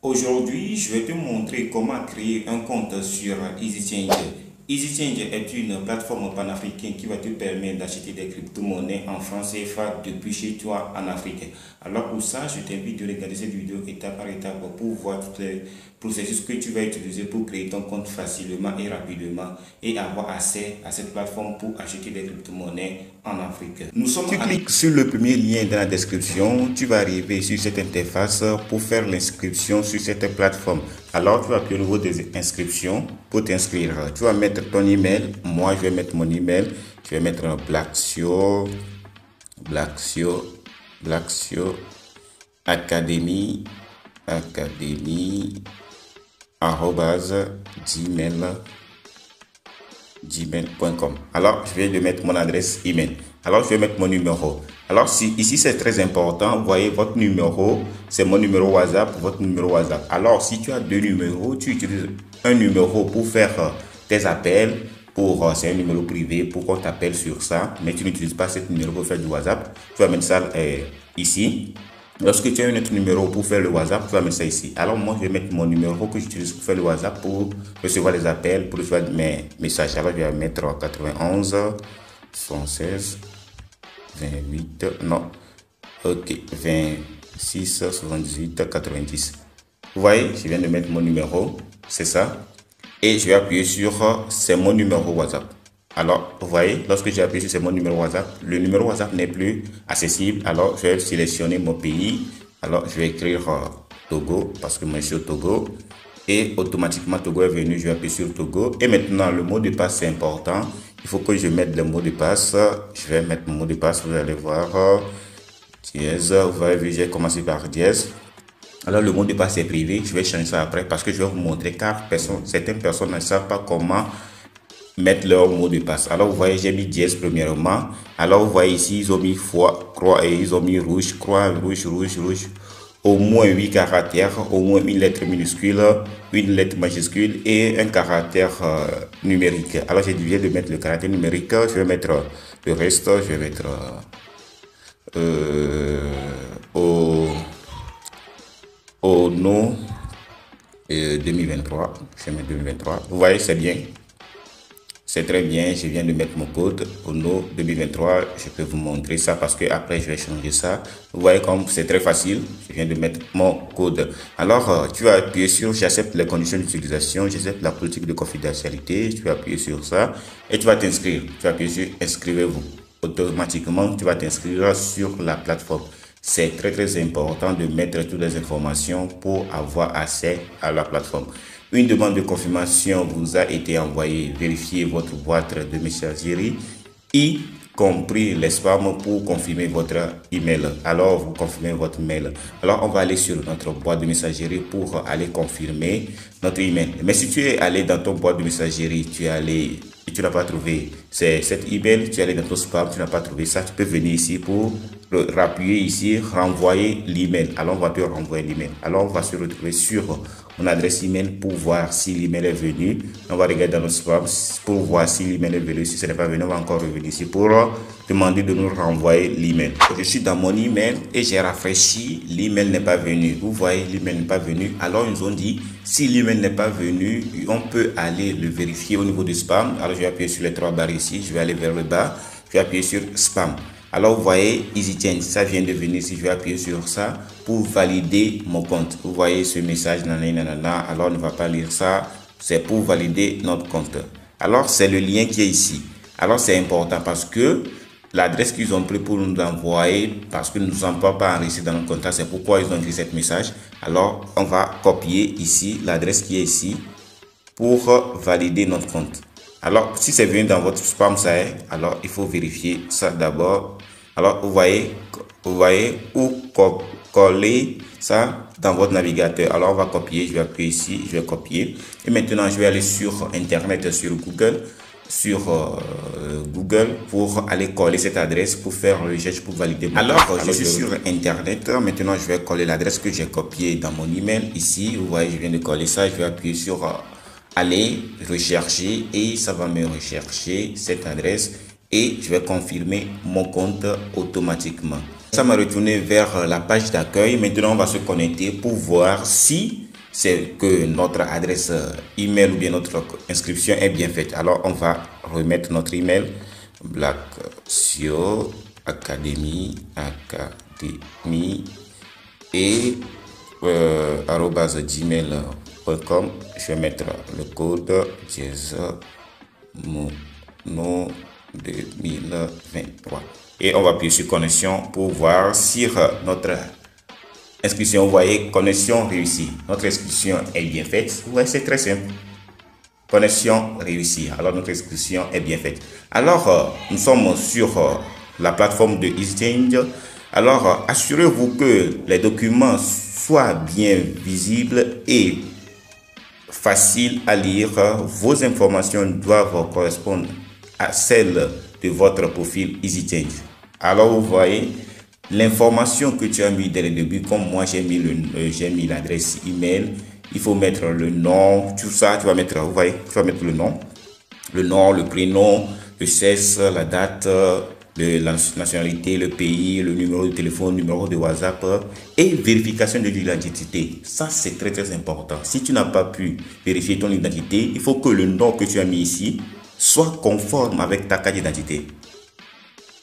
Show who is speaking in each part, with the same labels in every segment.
Speaker 1: Aujourd'hui, je vais te montrer comment créer un compte sur EasyChange. EasyChange est une plateforme panafricaine qui va te permettre d'acheter des crypto-monnaies en francs CFA depuis chez toi en Afrique. Alors pour ça, je t'invite de regarder cette vidéo étape par étape pour voir toutes les processus que tu vas utiliser pour créer ton compte facilement et rapidement et avoir accès à cette plateforme pour acheter des crypto-monnaies en Afrique. Tu cliques sur le premier lien dans la description, tu vas arriver sur cette interface pour faire l'inscription sur cette plateforme. Alors tu vas appuyer au niveau des inscriptions pour t'inscrire. Tu vas mettre ton email. Moi je vais mettre mon email. Je vais mettre Blacksio Academy @gmail.com. Alors je vais mettre mon adresse email. Alors je vais mettre mon numéro. Alors ici c'est très important, vous voyez votre numéro, c'est mon numéro WhatsApp, votre numéro WhatsApp. Alors si tu as deux numéros, tu utilises un numéro pour faire tes appels, c'est un numéro privé pour qu'on t'appelle sur ça, mais tu n'utilises pas ce numéro pour faire du WhatsApp. Tu vas mettre ça ici. Lorsque tu as un autre numéro pour faire le WhatsApp, tu vas mettre ça ici. Alors moi, je vais mettre mon numéro que j'utilise pour faire le WhatsApp, pour recevoir les appels, pour recevoir mes messages. Alors je vais mettre 91 116 28, non, ok, 26 78 90. Vous voyez, je viens de mettre mon numéro, c'est ça. Et je vais appuyer sur c'est mon numéro WhatsApp. Alors, vous voyez, lorsque j'ai appuyé sur c'est mon numéro WhatsApp, le numéro WhatsApp n'est plus accessible. Alors, je vais sélectionner mon pays. Alors, je vais écrire Togo parce que moi je suis au Togo. Et automatiquement, Togo est venu. Je vais appuyer sur Togo. Et maintenant, le mot de passe, c'est important. Il faut que je mette le mot de passe. Je vais mettre mon mot de passe. Vous allez voir. Dièse. Vous voyez, j'ai commencé par dièse. Alors, le mot de passe est privé. Je vais changer ça après parce que je vais vous montrer car certaines personnes ne savent pas comment mettre leur mot de passe. Alors, vous voyez, j'ai mis dièse premièrement. Alors, vous voyez ici, ils ont mis croix et ils ont mis rouge, croix, rouge. Au moins 8 caractères, au moins une lettre minuscule, une lettre majuscule et un caractère numérique. Alors, j'ai viens de mettre le caractère numérique. Je vais mettre le reste. Je vais mettre au nom 2023. Je vais mettre 2023. Vous voyez, c'est bien. C'est très bien, je viens de mettre mon code ONO 2023. Je peux vous montrer ça parce que après je vais changer ça. Vous voyez comme c'est très facile. Je viens de mettre mon code. Alors, tu vas appuyer sur j'accepte les conditions d'utilisation, j'accepte la politique de confidentialité. Tu vas appuyer sur ça et tu vas t'inscrire. Tu vas appuyer sur inscrivez-vous. Automatiquement, tu vas t'inscrire sur la plateforme. C'est très important de mettre toutes les informations pour avoir accès à la plateforme. Une demande de confirmation vous a été envoyée. Vérifiez votre boîte de messagerie, y compris les spams pour confirmer votre email. Alors, vous confirmez votre mail. Alors, on va aller sur notre boîte de messagerie pour aller confirmer notre email. Mais si tu es allé dans ton boîte de messagerie, tu es allé et tu n'as pas trouvé cet email, tu es allé dans ton spam, tu n'as pas trouvé ça, tu peux venir ici pour appuyer ici, renvoyer l'email. Alors, on va te renvoyer l'email. Alors, on va se retrouver sur mon adresse email pour voir si l'email est venu. On va regarder dans notre spam pour voir si l'email est venu. Si ce n'est pas venu, on va encore revenir ici pour demander de nous renvoyer l'email. Je suis dans mon email et j'ai rafraîchi. L'email n'est pas venu. Vous voyez, l'email n'est pas venu. Alors, ils nous ont dit, si l'email n'est pas venu, on peut aller le vérifier au niveau du spam. Alors, je vais appuyer sur les trois barres ici. Je vais aller vers le bas. Je vais appuyer sur spam. Alors, vous voyez, EasyChange, ça vient de venir. Si je vais appuyer sur ça pour valider mon compte. Vous voyez ce message, nanana. Alors, on ne va pas lire ça. C'est pour valider notre compte. Alors, c'est le lien qui est ici. Alors, c'est important parce que l'adresse qu'ils ont pris pour nous envoyer, parce que nous ne sommes pas enregistrés dans notre compte, c'est pourquoi ils ont écrit ce message. Alors, on va copier ici l'adresse qui est ici pour valider notre compte. Alors, si c'est venu dans votre spam, ça est, alors il faut vérifier ça d'abord. Alors, vous voyez où coller ça dans votre navigateur. Alors, on va copier. Je vais appuyer ici, je vais copier. Et maintenant, je vais aller sur Internet, sur Google, pour aller coller cette adresse pour faire une recherche pour valider. Alors, je suis sur Internet. Maintenant, je vais coller l'adresse que j'ai copiée dans mon email ici. Vous voyez, je viens de coller ça. Je vais appuyer sur aller rechercher et ça va me rechercher cette adresse et je vais confirmer mon compte automatiquement. Ça m'a retourné vers la page d'accueil. Maintenant, on va se connecter pour voir si c'est que notre adresse email ou bien notre inscription est bien faite. Alors on va remettre notre email Blacksio Academy et @gmail.com. Je vais mettre le code mono 2023 et on va appuyer sur connexion pour voir si notre inscription, vous voyez, connexion réussie. Notre inscription est bien faite. Vous voyez, c'est très simple. Connexion réussie. Alors notre inscription est bien faite. Alors nous sommes sur la plateforme de EasyChange. Alors assurez-vous que les documents soient bien visibles et faciles à lire. Vos informations doivent correspondre à celles de votre profil EasyChange. Alors vous voyez l'information que tu as mis dès le début, comme moi j'ai mis l'adresse email. Il faut mettre le nom, tout ça, tu vas mettre, vous voyez, tu vas mettre le nom, le prénom, le sexe, la date, la nationalité, le pays, le numéro de téléphone, le numéro de WhatsApp et vérification de l'identité. Ça, c'est très très important. Si tu n'as pas pu vérifier ton identité, il faut que le nom que tu as mis ici soit conforme avec ta carte d'identité.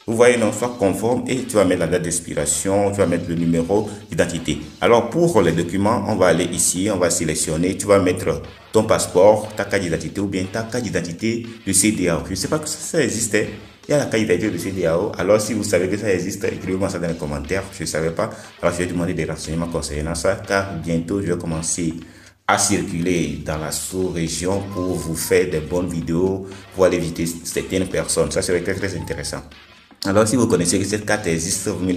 Speaker 1: Vous voyez, non, soit conforme et tu vas mettre la date d'expiration, tu vas mettre le numéro d'identité. Alors, pour les documents, on va aller ici, on va sélectionner, tu vas mettre ton passeport, ta carte d'identité ou bien ta carte d'identité de CEDEAO. Je ne sais pas que ça existait. Il y a la carte d'identité de CEDEAO. Alors, si vous savez que ça existe, écrivez-moi ça dans les commentaires. Je ne savais pas. Alors, je vais demander des renseignements concernant ça, car bientôt, je vais commencer à circuler dans la sous-région pour vous faire des bonnes vidéos, pour aller visiter certaines personnes. Ça serait très, très intéressant. Alors, si vous connaissez que cette carte existe, vous me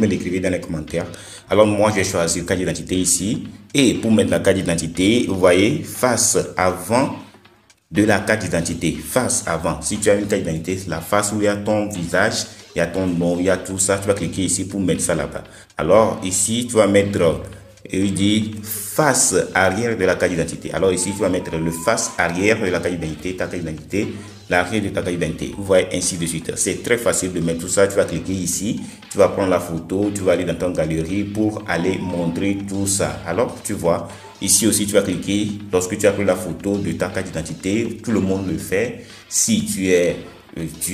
Speaker 1: l'écrivez dans les commentaires. Alors, moi, j'ai choisi carte d'identité ici. Et pour mettre la carte d'identité, vous voyez, face avant de la carte d'identité. Face avant. Si tu as une carte d'identité, la face où il y a ton visage, il y a ton nom, il y a tout ça. Tu vas cliquer ici pour mettre ça là-bas. Alors, ici, tu vas mettre, il dit face arrière de la carte d'identité. Alors, ici, tu vas mettre le face arrière de la carte d'identité, ta carte d'identité, l'arrière de ta carte d'identité. Vous voyez, ainsi de suite. C'est très facile de mettre tout ça. Tu vas cliquer ici, tu vas prendre la photo, tu vas aller dans ton galerie pour aller montrer tout ça. Alors, tu vois, ici aussi, tu vas cliquer. Lorsque tu as pris la photo de ta carte d'identité, tout le monde le fait. Si tu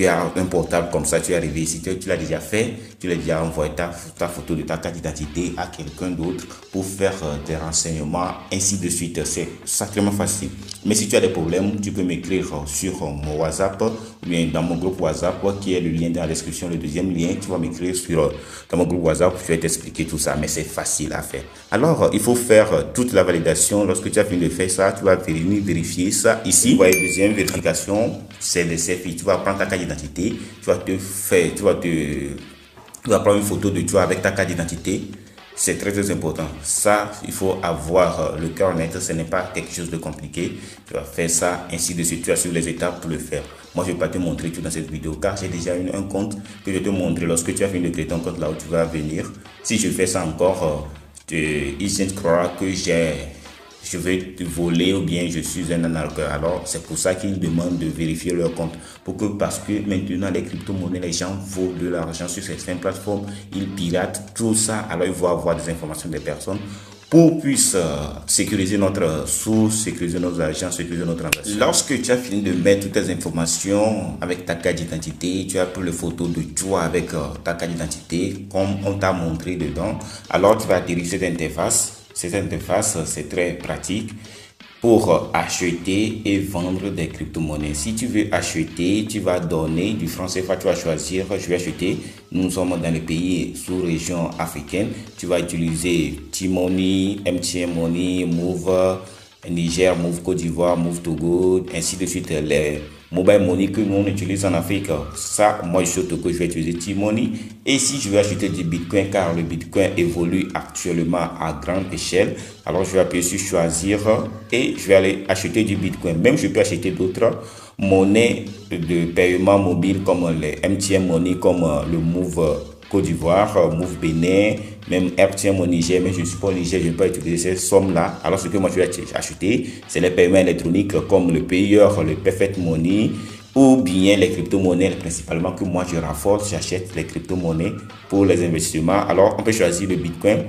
Speaker 1: as un portable comme ça, tu es arrivé ici, tu l'as déjà fait, tu l'as déjà envoyé ta photo de ta carte d'identité à quelqu'un d'autre pour faire des renseignements, ainsi de suite. C'est sacrément facile. Mais si tu as des problèmes, tu peux m'écrire sur mon WhatsApp ou bien dans mon groupe WhatsApp qui est le lien dans la description, le deuxième lien. Tu vas m'écrire dans mon groupe WhatsApp, je vais t'expliquer tout ça, mais c'est facile à faire. Alors, il faut faire toute la validation. Lorsque tu as fini de faire ça, tu vas venir vérifier ça ici. Vous voyez, deuxième vérification, c'est le selfie. Tu vas prendre ta carte d'identité, tu vas prendre une photo de toi avec ta carte d'identité. C'est très très important. Ça, il faut avoir le cœur net. Ce n'est pas quelque chose de compliqué. Tu vas faire ça, ainsi de suite. Tu as suivre les étapes pour le faire. Moi, je ne vais pas te montrer tout dans cette vidéo car j'ai déjà un compte que je vais te montrer. Lorsque tu as fini de créer ton compte là où tu vas venir, si je fais ça encore, ils croient que je vais te voler ou bien je suis un arnaqueur. Alors, c'est pour ça qu'ils demandent de vérifier leur compte. Parce que maintenant, les crypto-monnaies, les gens volent de l'argent sur certaines plateformes. Ils piratent tout ça. Alors, ils vont avoir des informations des personnes pour puisse sécuriser notre source, sécuriser nos agents, sécuriser notre transaction. Lorsque tu as fini de mettre toutes tes informations avec ta carte d'identité, tu as pris les photos de toi avec ta carte d'identité, comme on t'a montré dedans, alors tu vas atterrir cette interface. Cette interface, c'est très pratique pour acheter et vendre des crypto-monnaies. Si tu veux acheter, tu vas donner du franc CFA, tu vas choisir, je vais acheter. Nous sommes dans les pays sous-région africaine. Tu vas utiliser T-Money, MTN Money, Move Niger, Move Côte d'Ivoire, Move Togo, ainsi de suite. Les mobile money que nous on utilise en Afrique, ça, moi je suis au Togo, je vais utiliser T-Money. Et si je veux acheter du Bitcoin, car le Bitcoin évolue actuellement à grande échelle, alors je vais appuyer sur choisir et je vais aller acheter du Bitcoin. Même je peux acheter d'autres monnaies de paiement mobile comme les MTN Money, comme le Move Côte d'Ivoire, Move Bénin, même RTM au Niger, mais je ne suis pas au Niger, je ne peux pas utiliser ces sommes-là. Alors, ce que moi je vais acheter, c'est les paiements électroniques comme le payeur, le Perfect Money ou bien les crypto-monnaies, principalement que moi je renforce, j'achète les crypto-monnaies pour les investissements. Alors, on peut choisir le Bitcoin.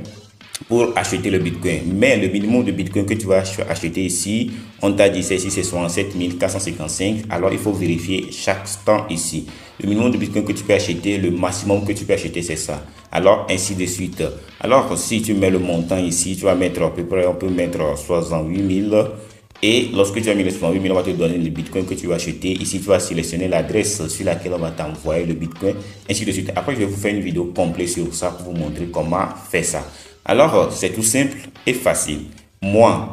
Speaker 1: pour acheter le Bitcoin. Mais le minimum de Bitcoin que tu vas acheter ici, on t'a dit ici c'est 67 455. Alors il faut vérifier chaque temps ici. Le minimum de Bitcoin que tu peux acheter, le maximum que tu peux acheter, c'est ça. Alors ainsi de suite. Alors si tu mets le montant ici, tu vas mettre à peu près, on peut mettre 68 000. Et lorsque tu as mis les 68 000, on va te donner le Bitcoin que tu vas acheter. Ici, tu vas sélectionner l'adresse sur laquelle on va t'envoyer le Bitcoin, ainsi de suite. Après, je vais vous faire une vidéo complète sur ça pour vous montrer comment faire ça. Alors, c'est tout simple et facile. Moi,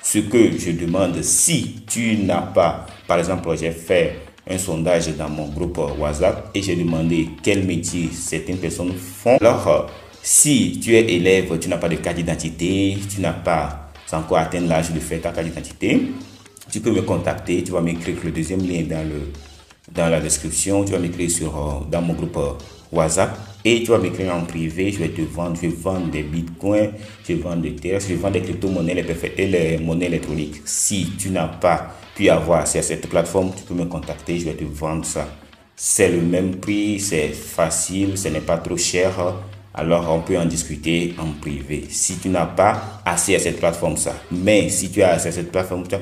Speaker 1: ce que je demande, si tu n'as pas, par exemple, j'ai fait un sondage dans mon groupe WhatsApp et j'ai demandé quel métier certaines personnes font. Alors, si tu es élève, tu n'as pas de carte d'identité, tu n'as pas encore atteindre l'âge de faire ta carte d'identité, tu peux me contacter. Tu vas m'écrire le deuxième lien dans la description. Tu vas m'écrire dans mon groupe WhatsApp et tu vas m'écrire en privé. Je vais te vendre. Je vends des bitcoins, je vends des terres, je vends des crypto-monnaies et les monnaies électroniques. Si tu n'as pas pu avoir accès à cette plateforme, tu peux me contacter. Je vais te vendre ça. C'est le même prix, c'est facile, ce n'est pas trop cher. Alors on peut en discuter en privé. Si tu n'as pas accès à cette plateforme, ça. Mais si tu as accès à cette plateforme, tu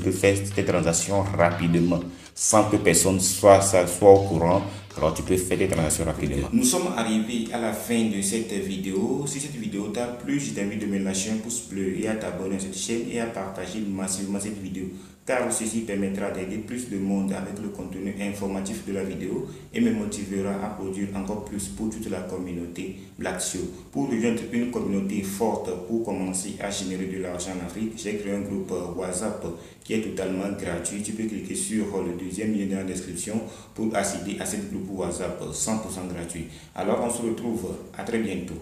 Speaker 1: peux faire tes transactions rapidement, sans que personne soit au courant. Alors tu peux faire tes transactions rapidement. Nous sommes arrivés à la fin de cette vidéo. Si cette vidéo t'a plu, je t'invite de me lâcher un pouce bleu et à t'abonner à cette chaîne et à partager massivement cette vidéo, car ceci permettra d'aider plus de monde avec le contenu informatif de la vidéo et me motivera à produire encore plus pour toute la communauté Black Show. Pour rejoindre une communauté forte pour commencer à générer de l'argent en Afrique, j'ai créé un groupe WhatsApp qui est totalement gratuit. Tu peux cliquer sur le deuxième lien dans la description pour accéder à ce groupe WhatsApp 100% gratuit. Alors on se retrouve à très bientôt.